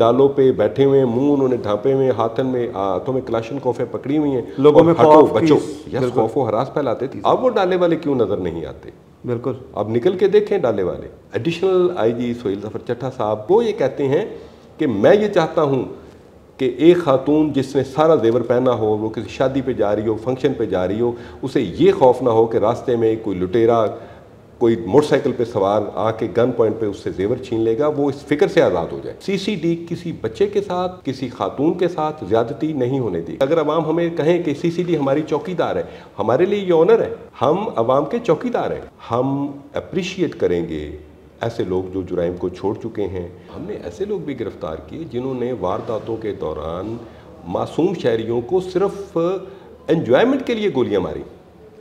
डालों पे बैठे हुए हैं, मुंह उन्होंने ढांपे हुए, हाथों में कलाशनकोफे पकड़ी हुई हैं, लोगों में खौफ, बचो, यस, खौफ व हरास फैलाते थे। अब वो डाले वाले क्यों नजर नहीं आते? बिल्कुल, अब निकल के देखें डाले वाले। एडिशनल आईजी सोहेल ज़फ़र चट्टा साहब वो ये कहते हैं कि मैं ये चाहता हूँ कि एक खातून जिसने सारा जेवर पहना हो, वो किसी शादी पे जा रही हो, फंक्शन पे जा रही हो, उसे ये खौफ ना हो कि रास्ते में कोई लुटेरा कोई मोटरसाइकिल पे सवार आके गन पॉइंट पे उससे जेवर छीन लेगा, वो इस फिक्र से आज़ाद हो जाए। सीसीडी किसी बच्चे के साथ, किसी खातून के साथ ज्यादती नहीं होने दी। अगर अवाम हमें कहें कि सीसीडी हमारी चौकीदार है, हमारे लिए ये ऑनर है, हम अवाम के चौकीदार हैं। हम अप्रिशिएट करेंगे ऐसे लोग जो जुराइम को छोड़ चुके हैं। हमने ऐसे लोग भी गिरफ्तार किए जिन्होंने वारदातों के दौरान मासूम शहरियों को सिर्फ एंजॉयमेंट के लिए गोलियां मारी।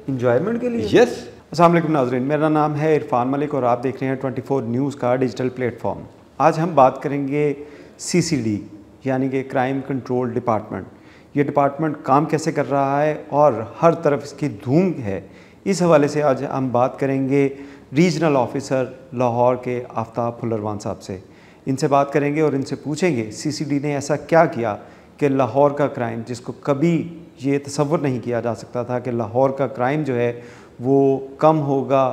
इंजॉयमेंट के लिए? यस। अस्सलाम वालेकुम नाज़रीन, मेरा नाम है इरफान मलिक और आप देख रहे हैं 24 न्यूज़ का डिजिटल प्लेटफॉर्म। आज हम बात करेंगे सीसीडी यानी कि क्राइम कंट्रोल डिपार्टमेंट। ये डिपार्टमेंट काम कैसे कर रहा है और हर तरफ इसकी धूम है, इस हवाले से आज हम बात करेंगे रीजनल ऑफिसर लाहौर के आफ्ताब फुलरवान साहब से। इनसे बात करेंगे और इनसे पूछेंगे सीसीडी ने ऐसा क्या किया कि लाहौर का क्राइम, जिसको कभी ये तसव्वुर नहीं किया जा सकता था कि लाहौर का क्राइम जो है वो कम होगा,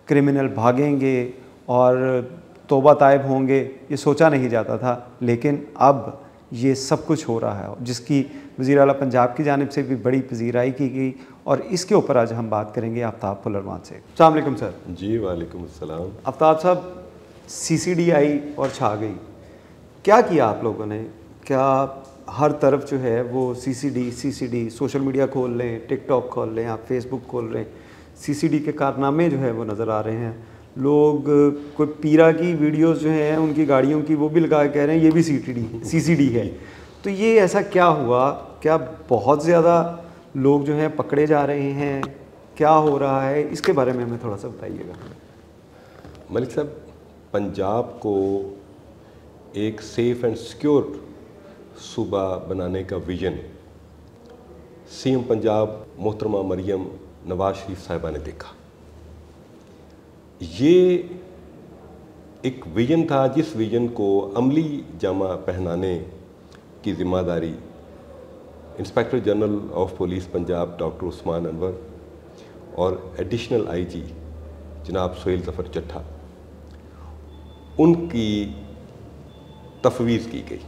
क्रिमिनल भागेंगे और तौबा तायब होंगे, ये सोचा नहीं जाता था। लेकिन अब ये सब कुछ हो रहा है, जिसकी वज़ीर आला पंजाब की जानिब से भी बड़ी पजीराई की गई और इसके ऊपर आज हम बात करेंगे आफ्ताब फुलरवान से। अस्सलाम वालेकुम सर। जी वालेकुम अस्सलाम। आफ्ताब साहब, सीसीडी आई और छा गई, क्या किया आप लोगों ने? क्या हर तरफ जो है वो सीसीडी, सोशल मीडिया खोल लें, टिकटॉक खोल लें, आप फेसबुक खोल रहे हैं, सीसीडी के कारनामे जो है वो नज़र आ रहे हैं। लोग कोई पीरा की वीडियोस जो हैं उनकी गाड़ियों की, वो भी लगा के कह रहे हैं ये भी सीसीडी है। तो ये ऐसा क्या हुआ? क्या बहुत ज़्यादा लोग जो हैं पकड़े जा रहे हैं? क्या हो रहा है, इसके बारे में हमें थोड़ा सा बताइएगा। मलिक साहब, पंजाब को एक सेफ़ एंड सिक्योर सूबा बनाने का विजन सीएम पंजाब मोहतरमा मरियम नवाज शरीफ साहिबा ने देखा। ये एक विजन था जिस विजन को अमली जामा पहनाने की जिम्मेदारी inspector general of police Punjab doctor Usman Anwar और एडिशनल आईजी जनाब सोहेल ज़फ़र चट्टा, उनकी तफवीज़ की गई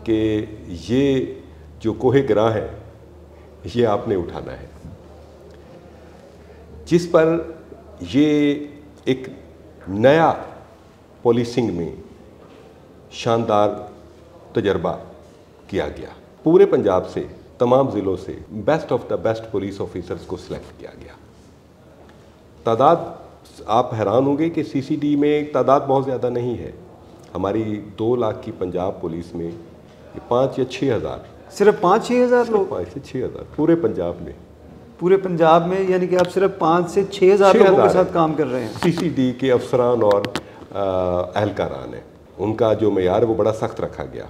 कि ये जो कोहे गिरा है ये आपने उठाना है, जिस पर ये एक नया पुलिसिंग में शानदार तजर्बा किया गया। पूरे पंजाब से, तमाम ज़िलों से best of the best police officers को सिलेक्ट किया गया। तादाद आप हैरान होंगे कि सीसीडी में तादाद बहुत ज़्यादा नहीं है। हमारी 2 लाख की पंजाब पुलिस में 5 या 6 हज़ार, सिर्फ 5-6 हज़ार लोग? 5 से 6 हज़ार पूरे पंजाब में। पूरे पंजाब में यानी कि आप सिर्फ 5 से 6 हज़ार लोगों के साथ काम कर रहे हैं? सीसीडी के अफसरान और अहलकारान हैं, उनका जो मेयार है वो बड़ा सख्त रखा गया।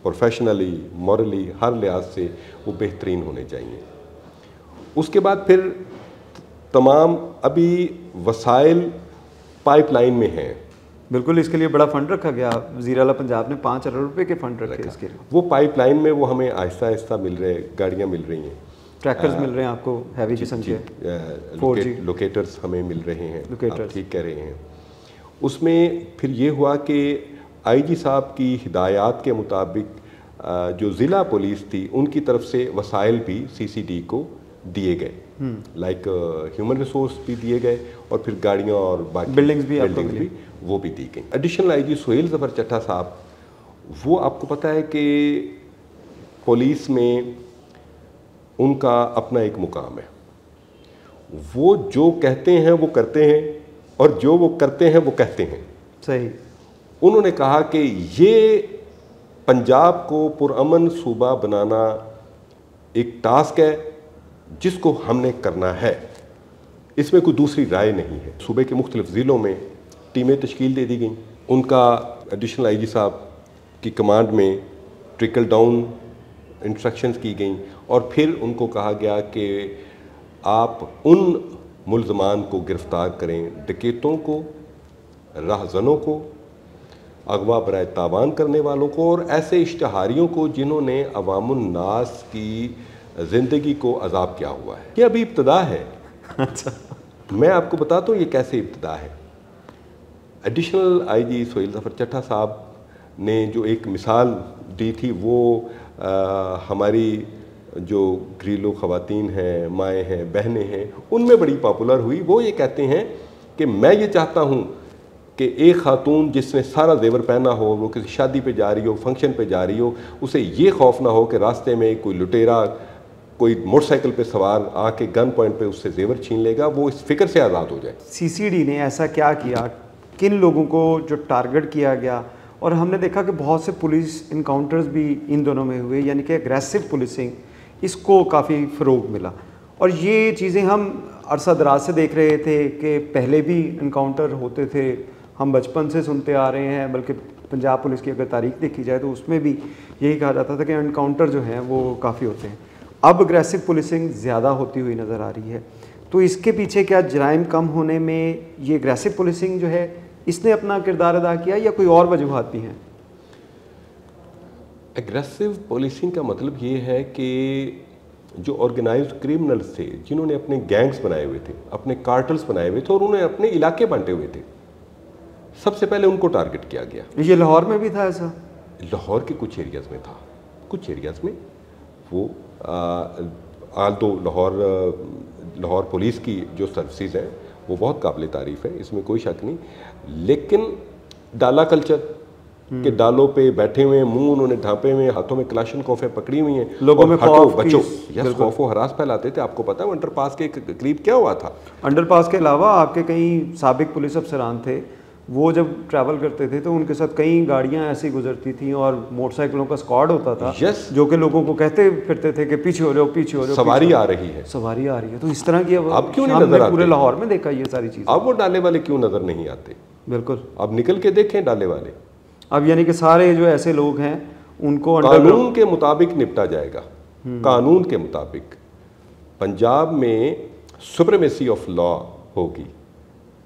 प्रोफेशनली, मॉरली, हर लिहाज से वो बेहतरीन होने चाहिए। उसके बाद फिर तमाम अभी वसाइल पाइपलाइन में हैं। बिल्कुल, इसके लिए बड़ा फंड रखा गया। वज़ीर आला पंजाब ने 5 अरब रुपए के फंड रखे इसके लिए। वो पाइपलाइन में वो हमें आहिस्ता आहिस्ता मिल रहे, गाड़ियाँ मिल रही हैं, ट्रैक्टर्स मिल रहे हैं आपको, हैवी किस्म के लोकेटर्स हमें मिल रहे हैं। लोकेटर्स, ठीक कह रहे हैं। उसमें फिर ये हुआ कि आईजी साहब की हिदायत के मुताबिक जो ज़िला पुलिस थी उनकी तरफ से वसाइल भी सीसीडी को दिए गए, लाइक ह्यूमन रिसोर्स भी दिए गए और फिर गाड़ियाँ और बाकी बिल्डिंग्स भी वो भी दी गई। एडिशनल आईजी सोहेल ज़फ़र चट्टा साहब, वो आपको पता है कि पुलिस में उनका अपना एक मुकाम है। वो जो कहते हैं वो करते हैं और जो वो करते हैं वो कहते हैं। सही। उन्होंने कहा कि ये पंजाब को पुरअमन सूबा बनाना एक टास्क है जिसको हमने करना है, इसमें कोई दूसरी राय नहीं है। सूबे के मुख्तलिफ ज़िलों में टीमें तश्कील दे दी गई। उनका एडिशनल आईजी साहब की कमांड में ट्रिकल डाउन इंस्ट्रक्शंस की गई और फिर उनको कहा गया कि आप उन मुल्ज़मान को गिरफ़्तार करें, डकैतों को, राहज़नों को, अगवा बराए तावान करने वालों को और ऐसे इश्तहारियों को जिन्होंने अवामुन्नास की ज़िंदगी को अजाब किया हुआ है। ये अभी इब्तदा है। अच्छा, मैं आपको बताता हूँ ये कैसे इब्तदा है। एडिशनल आईजी सोहेल ज़फ़र चट्टा साहब ने जो एक मिसाल दी थी वो हमारी जो घरेलू ख़वातीन हैं, माएँ हैं, बहनें हैं, उनमें बड़ी पॉपुलर हुई। वो ये कहते हैं कि मैं ये चाहता हूँ कि एक ख़ातून जिसने सारा जेवर पहना हो, वो किसी शादी पे जा रही हो, फंक्शन पे जा रही हो, उसे ये खौफ ना हो कि रास्ते में कोई लुटेरा कोई मोटरसाइकिल पे सवार आके गन पॉइंट पे उससे जेवर छीन लेगा, वो इस फिक्र से आज़ाद हो जाए। सीसीडी ने ऐसा क्या किया, किन लोगों को जो टारगेट किया गया? और हमने देखा कि बहुत से पुलिस इनकाउंटर्स भी इन दोनों में हुए, यानी कि एग्रेसिव पुलिसिंग, इसको काफ़ी फ़रोग मिला। और ये चीज़ें हम अरसा दराज से देख रहे थे कि पहले भी इनकाउंटर होते थे, हम बचपन से सुनते आ रहे हैं, बल्कि पंजाब पुलिस की अगर तारीख देखी जाए तो उसमें भी यही कहा जाता था कि इनकाउंटर जो हैं वो काफ़ी होते हैं। अब अग्रेसिव पुलिसिंग ज़्यादा होती हुई नज़र आ रही है, तो इसके पीछे क्या जराइम कम होने में ये अग्रेसिव पुलिसिंग जो है इसने अपना किरदार अदा किया या कोई और वजूहात भी हैं? एग्रेसिव पुलिसिंग का मतलब ये है कि जो ऑर्गेनाइज्ड क्रिमिनल्स थे, जिन्होंने अपने गैंग्स बनाए हुए थे, अपने कार्टल्स बनाए हुए थे और उन्होंने अपने इलाके बांटे हुए थे, सबसे पहले उनको टारगेट किया गया। ये लाहौर में भी था ऐसा? लाहौर के कुछ एरियाज़ में था, कुछ एरियाज़ में वो आल्दो लाहौर पुलिस की जो सर्विसेज हैं वो बहुत काबिल तारीफ़ है, इसमें कोई शक नहीं। लेकिन डाला कल्चर के डालों पे बैठे हुए हैं, मुंह उन्होंने ढांपे हुए, हाथों में क्लाशन कॉफे पकड़ी हुई हैं, लोगों में खौफ, बचो, यस, खौफ व हरास फैलाते थे। आपको पता है अंडरपास के करीब क्या हुआ था? अंडरपास के अलावा आपके कई साबिक पुलिस अफसरान थे, वो जब ट्रैवल करते थे तो उनके साथ कई गाड़ियां ऐसी गुजरती थी और मोटरसाइकिलों का स्क्वाड होता था, यस, जो कि लोगों को कहते फिरते थे कि पीछे हो जाओ, पीछे हो जाओ, सवारी आ रही है, सवारी आ रही है। तो इस तरह की अब क्यों नहीं नजर आते? पूरे लाहौर में देखा ये सारी चीज़ें। अब वो डाले वाले क्यों नजर नहीं आते? बिल्कुल, अब निकल के देखें डाले वाले। अब यानी कि सारे जो ऐसे लोग हैं उनको कानून के मुताबिक निपटा जाएगा, कानून के मुताबिक। पंजाब में सुप्रीमेसी ऑफ लॉ होगी,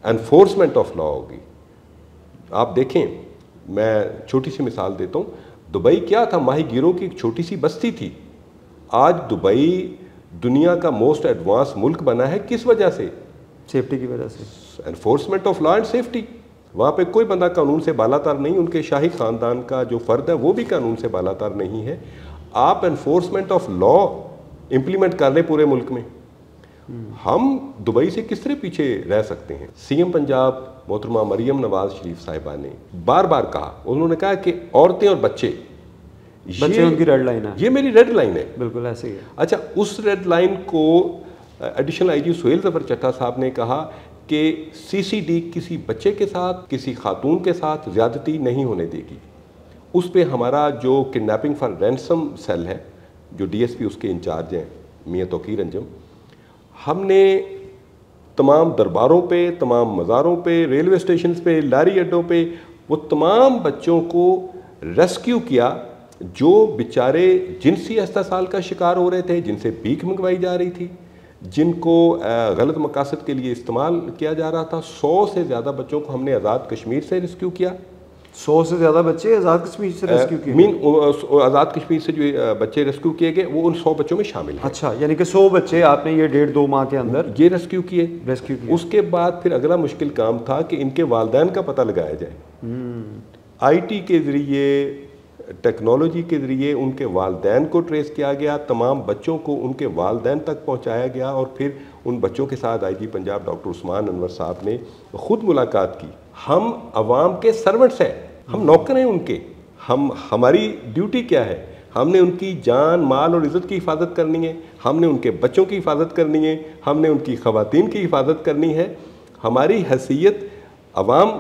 एनफोर्समेंट ऑफ लॉ होगी। आप देखें, मैं छोटी सी मिसाल देता हूँ। दुबई क्या था? माहीगीरों की एक छोटी सी बस्ती थी। आज दुबई दुनिया का मोस्ट एडवांस मुल्क बना है। किस वजह से? सेफ्टी की वजह से, enforcement of law and safety. वहाँ पे कोई बंदा कानून से बालातर नहीं, उनके शाही ख़ानदान का जो फ़र्द है वो भी कानून से बालातर नहीं है। आप एनफोर्समेंट ऑफ लॉ इम्प्लीमेंट कर रहे पूरे मुल्क में। हम दुबई से किस तरह पीछे रह सकते हैं? सीएम पंजाब मोहतरमा मरियम नवाज शरीफ साहिबा ने बार बार कहा, उन्होंने कहा कि औरतें और बच्चे उनकी रेड लाइन है, ये मेरी रेड लाइन है। बिल्कुल ऐसे ही है। अच्छा, उस रेड लाइन को एडिशनल आईजी सोहेल ज़फ़र चट्टा साहब ने कहा कि सीसीडी किसी बच्चे के साथ, किसी खातून के साथ ज़्यादती नहीं होने देगी। उस पर हमारा जो किडनैपिंग फॉर रैंसम सेल है, जो डीएसपी उसके इंचार्ज हैं मियां तौकीर अंजम, हमने तमाम दरबारों पे, तमाम मज़ारों पे, रेलवे स्टेशन पे, लारी अड्डों पे वो तमाम बच्चों को रेस्क्यू किया जो बेचारे जिनसी इस्तेसाल का शिकार हो रहे थे, जिनसे भीख मंगवाई जा रही थी, जिनको गलत मकासद के लिए इस्तेमाल किया जा रहा था। 100 से ज़्यादा बच्चों को हमने आज़ाद कश्मीर से रेस्क्यू किया। 100 से ज़्यादा बच्चे आज़ाद कश्मीर से रेस्क्यू किए? आज़ाद कश्मीर से जो बच्चे रेस्क्यू किए गए वो उन 100 बच्चों में शामिल हैं। अच्छा, यानी कि 100 बच्चे आपने ये 1.5-2 माह के अंदर ये रेस्क्यू किए। उसके बाद फिर अगला मुश्किल काम था कि इनके वालिदैन का पता लगाया जाए। आईटी के ज़रिए, टेक्नोलॉजी के ज़रिए उनके वालिदैन को ट्रेस किया गया, तमाम बच्चों को उनके वालिदैन तक पहुंचाया गया और फिर उन बच्चों के साथ आईजी पंजाब डॉक्टर उस्मान अनवर साहब ने खुद मुलाकात की। हम अवाम के सर्वेंट्स हैं, हम नौकर हैं उनके। हमारी ड्यूटी क्या है? हमने उनकी जान, माल और इज़्ज़त की हिफाजत करनी है, हमने उनके बच्चों की हिफाजत करनी है, हमने उनकी ख़वातीन की हिफाजत करनी है। हमारी हैसियत अवाम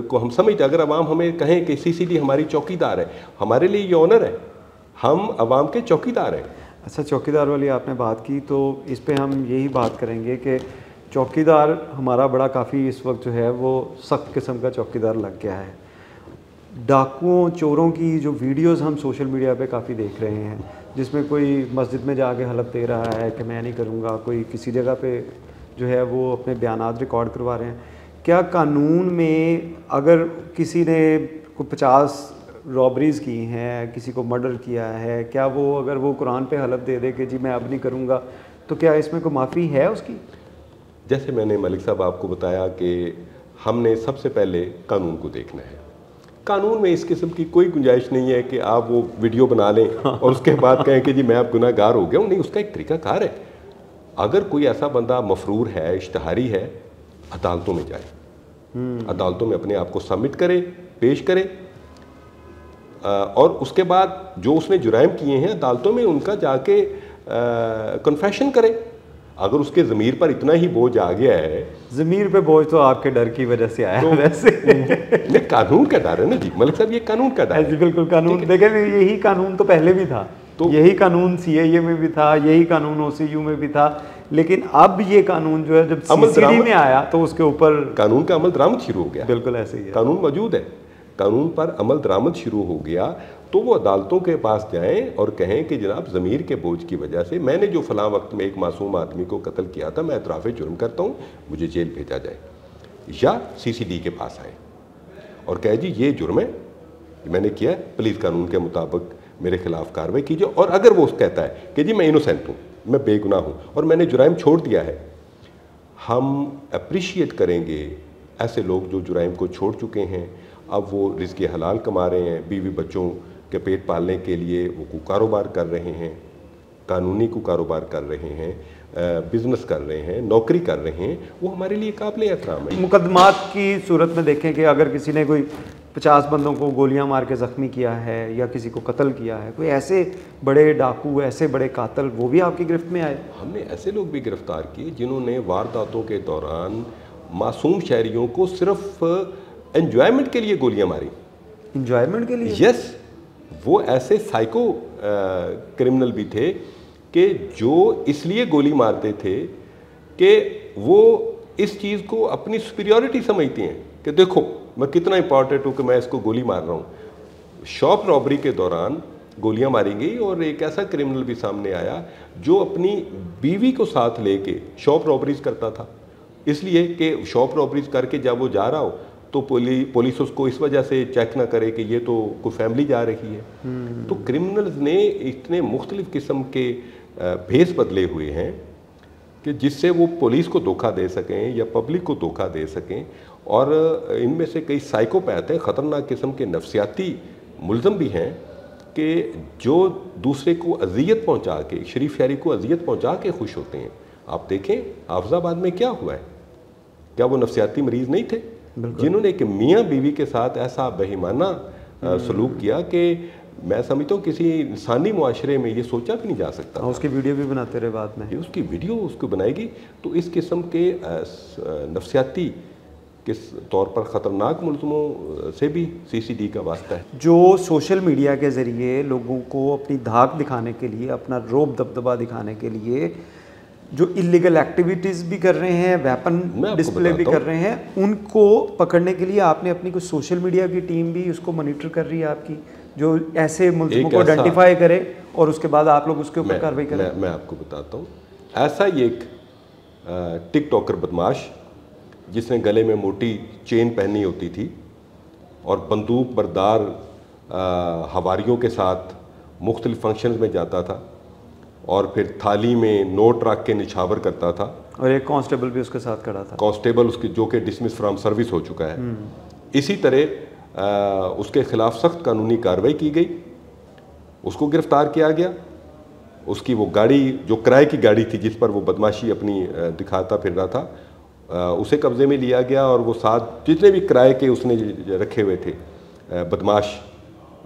को हम समझते, अगर अवाम हमें कहें कि सीसीडी हमारी चौकीदार है, हमारे लिए ये ऑनर है, हम अवाम के चौकीदार हैं। अच्छा, चौकीदार वाली आपने बात की तो इस पे हम यही बात करेंगे कि चौकीदार हमारा बड़ा काफ़ी इस वक्त जो है वो सख्त किस्म का चौकीदार लग गया है। डाकुओं, चोरों की जो वीडियोस हम सोशल मीडिया पे काफ़ी देख रहे हैं, जिसमें कोई मस्जिद में जाके हलफ दे रहा है कि मैं नहीं करूँगा, कोई किसी जगह पे जो है वो अपने बयानात रिकॉर्ड करवा रहे हैं। क्या कानून में अगर किसी ने कोई 50 रॉबरीज़ की हैं, किसी को मर्डर किया है, क्या वो अगर वो कुरान पे हलफ दे दे कि जी मैं अब नहीं करूँगा, तो क्या इसमें कोई माफ़ी है उसकी? जैसे मैंने मलिक साहब आपको बताया कि हमने सबसे पहले कानून को देखना है। कानून में इस किस्म की कोई गुंजाइश नहीं है कि आप वो वीडियो बना लें और उसके बाद कहें कि जी मैं अब गुनाहगार हो गया हूँ। नहीं, उसका एक तरीकाकार है। अगर कोई ऐसा बंदा मफरूर है, इश्तहारी है, अदालतों में जाए, अदालतों में अपने आप को सबमिट करे, पेश करे, और उसके बाद जो उसने जुराइम किए हैं अदालतों में उनका जाके कन्फेशन करे। अगर उसके ज़मीर पर इतना ही बोझ आ गया है, ज़मीर पे बोझ तो आपके डर की वजह से आया, तो वैसे नहीं, कानून का डर है ना जी मलिक साहब, ये कानून का डर है। बिल्कुल कानून, देखें यही कानून तो पहले भी था, तो यही कानून CAA में भी था, यही कानून OCU में भी था, लेकिन अब ये कानून जो है जब CCD में आया तो उसके ऊपर कानून का अमल दरामद शुरू हो गया। बिल्कुल ऐसे ही है, कानून मौजूद है, कानून पर अमल दरामद शुरू हो गया, तो वो अदालतों के पास जाएं और कहें कि जनाब ज़मीर के बोझ की वजह से मैंने जो फ़लाँ वक्त में एक मासूम आदमी को कत्ल किया था, मैं एतराफ़ जुर्म करता हूँ, मुझे जेल भेजा जाए। या CCD के पास आए और कहे जी ये जुर्म है, मैंने किया है, प्लीज़ कानून के मुताबिक मेरे खिलाफ कार्रवाई कीजिए। और अगर वो कहता है कि जी मैं इनोसेंट हूँ, मैं बेगुनाह हूँ और मैंने जुराइम छोड़ दिया है, हम अप्रिशिएट करेंगे ऐसे लोग जो जुराइम को छोड़ चुके हैं, अब वो रिज़्क़ हलाल कमा रहे हैं, बीवी बच्चों के पेट पालने के लिए वो कारोबार कर रहे हैं, कानूनी को कारोबार कर रहे हैं, बिज़नेस कर रहे हैं, नौकरी कर रहे हैं, वो हमारे लिए काबिल एहतराम है। मुकदमात की सूरत में देखें कि अगर किसी ने कोई 50 बंदों को गोलियां मार के ज़ख्मी किया है या किसी को कत्ल किया है, कोई ऐसे बड़े डाकू, ऐसे बड़े कातिल, वो भी आपकी गिरफ्त में आए? हमने ऐसे लोग भी गिरफ्तार किए जिन्होंने वारदातों के दौरान मासूम शहरियों को सिर्फ एंजॉयमेंट के लिए गोलियां मारी। एंजॉयमेंट के लिए? यस, वो ऐसे साइको क्रिमिनल भी थे कि जो इसलिए गोली मारते थे कि वो इस चीज़ को अपनी सुपीरियॉरिटी समझते हैं कि देखो मैं कितना इंपॉर्टेंट हूँ कि मैं इसको गोली मार रहा हूँ। शॉप रॉबरी के दौरान गोलियां मारी गई और एक ऐसा क्रिमिनल भी सामने आया जो अपनी बीवी को साथ लेके शॉप रॉबरीज करता था, इसलिए कि शॉप रॉबरीज करके जब वो जा रहा हो तो पुलिस उसको इस वजह से चेक ना करे कि ये तो कोई फैमिली जा रही है। तो क्रिमिनल्स ने इतने मुख्तलिफ किस्म के भेस बदले हुए हैं कि जिससे वो पुलिस को धोखा दे सकें या पब्लिक को धोखा दे सकें। और इनमें से कई साइकोपैथ हैं, ख़तरनाक किस्म के नफसियाती मुलज़म भी हैं कि जो दूसरे को अजियत पहुंचा के, शरीफ शहरी को अजियत पहुंचा के खुश होते हैं। आप देखें हाफिज़ाबाद में क्या हुआ है, क्या वो नफसियाती मरीज़ नहीं थे जिन्होंने एक मियाँ बीवी के साथ ऐसा बेईमाना सलूक किया कि मैं समझता हूँ किसी इंसानी मुआशरे में ये सोचा भी नहीं जा सकता। उसकी वीडियो भी बनाते रहे बाद में, उसकी वीडियो उसको बनाएगी। तो इस किस्म के नफसियाती किस तौर पर ख़तरनाक मुल्ज़िमों से भी CCD का वास्ता है। जो सोशल मीडिया के ज़रिए लोगों को अपनी धाक दिखाने के लिए, अपना रोब दबदबा दिखाने के लिए जो इलीगल एक्टिविटीज़ भी कर रहे हैं, वेपन डिस्प्ले भी कर रहे हैं, उनको पकड़ने के लिए आपने अपनी कुछ सोशल मीडिया की टीम भी उसको मॉनिटर कर रही है आपकी, जो ऐसे मुल्ज़िमों को आइडेंटिफाई करे और उसके बाद आप लोग उसके ऊपर कार्रवाई करें? मैं आपको बताता हूँ। ऐसा ही एक टिकटॉकर बदमाश जिसने गले में मोटी चेन पहनी होती थी और बंदूक बरदार हवारियों के साथ मुख्तलिफ फंक्शंस में जाता था और फिर थाली में नोट रख के निछावर करता था, और एक कांस्टेबल भी उसके साथ खड़ा था, कांस्टेबल उसकी जो कि डिसमिस फ्रॉम सर्विस हो चुका है। इसी तरह उसके खिलाफ सख्त कानूनी कार्रवाई की गई, उसको गिरफ्तार किया गया। उसकी वो गाड़ी जो किराए की गाड़ी थी जिस पर वो बदमाशी अपनी दिखाता फिर रहा था, उसे कब्ज़े में लिया गया और वो साथ जितने भी किराए के उसने रखे हुए थे बदमाश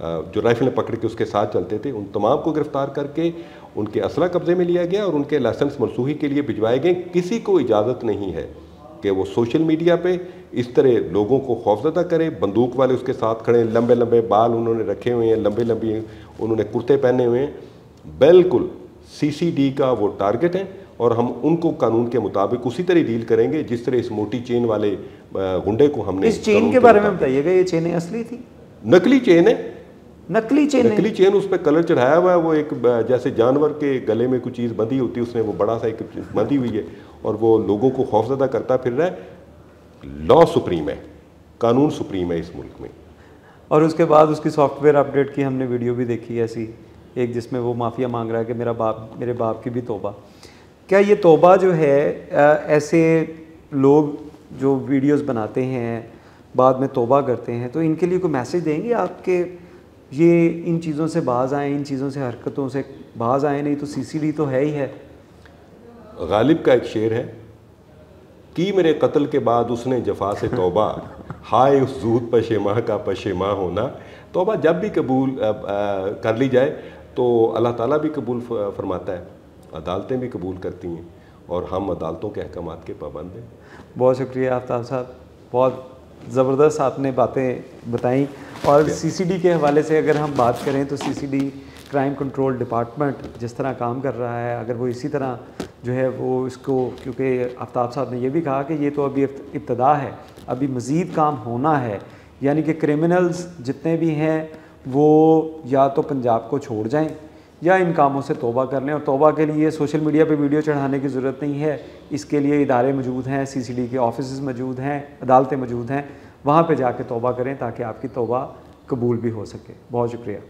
जो राइफलें पकड़ के उसके साथ चलते थे, उन तमाम को गिरफ्तार करके उनके असला कब्ज़े में लिया गया और उनके लाइसेंस मनसूखी के लिए भिजवाए गए। किसी को इजाज़त नहीं है कि वो सोशल मीडिया पे इस तरह लोगों को खौफज़दा करे। बंदूक वाले उसके साथ खड़े, लंबे लंबे बाल उन्होंने रखे हुए हैं, लंबे लंबे उन्होंने कुर्ते पहने हुए हैं, बिल्कुल CCD का वो टारगेट है। और हम उनको कानून के मुताबिक उसी तरह डील करेंगे जिस तरह इस मोटी चेन वाले गुंडे को हमने। इस चेन के बारे में बताइएगा, ये चेनें असली थी? नकली चेन है। नकली चेन उस पर कलर चढ़ाया हुआ है, वो एक जैसे जानवर के गले में कुछ चीज़ बंधी होती है, उसमें वो बड़ा सा एक बंधी हुई है और वो लोगों को खौफजदा करता फिर रहा है। लॉ सुप्रीम है, कानून सुप्रीम है इस मुल्क में। और उसके बाद उसकी सॉफ्टवेयर अपडेट की हमने वीडियो भी देखी ऐसी एक, जिसमें वो माफ़िया मांग रहा है कि मेरे बाप की भी तौबा। क्या ये तौबा जो है ऐसे लोग जो वीडियोस बनाते हैं बाद में तौबा करते हैं, तो इनके लिए कोई मैसेज देंगे आपके, ये इन चीज़ों से बाज आएँ, इन चीज़ों से हरकतों से बाज आएँ, नहीं तो CCD तो है ही है। गालिब का एक शेर है कि मेरे कत्ल के बाद उसने जफा से तौबा, हाय उस जूद पशेमा का पशेमा होना। तौबा जब भी कबूल कर ली जाए तो अल्लाह ताला भी कबूल फरमाता है, अदालतें भी कबूल करती हैं, और हम अदालतों के अहकामात के पाबंद हैं। बहुत शुक्रिया आफ्ताब साहब, बहुत ज़बरदस्त आपने बातें बताई। और CCD के हवाले से अगर हम बात करें तो CCD क्राइम कंट्रोल डिपार्टमेंट जिस तरह काम कर रहा है, अगर वो इसी तरह जो है वो इसको, क्योंकि आफ्ताब साहब ने ये भी कहा कि ये तो अभी इब्तदा है, अभी मज़ीद काम होना है, यानी कि क्रिमिनल्स जितने भी हैं वो या तो पंजाब को छोड़ जाएं या इन कामों से तौबा कर लें। और तौबा के लिए सोशल मीडिया पे वीडियो चढ़ाने की ज़रूरत नहीं है, इसके लिए इदारे मौजूद हैं, CCD के ऑफिस मौजूद हैं, अदालतें मौजूद हैं, वहाँ पे जाके तौबा करें ताकि आपकी तौबा कबूल भी हो सके। बहुत शुक्रिया।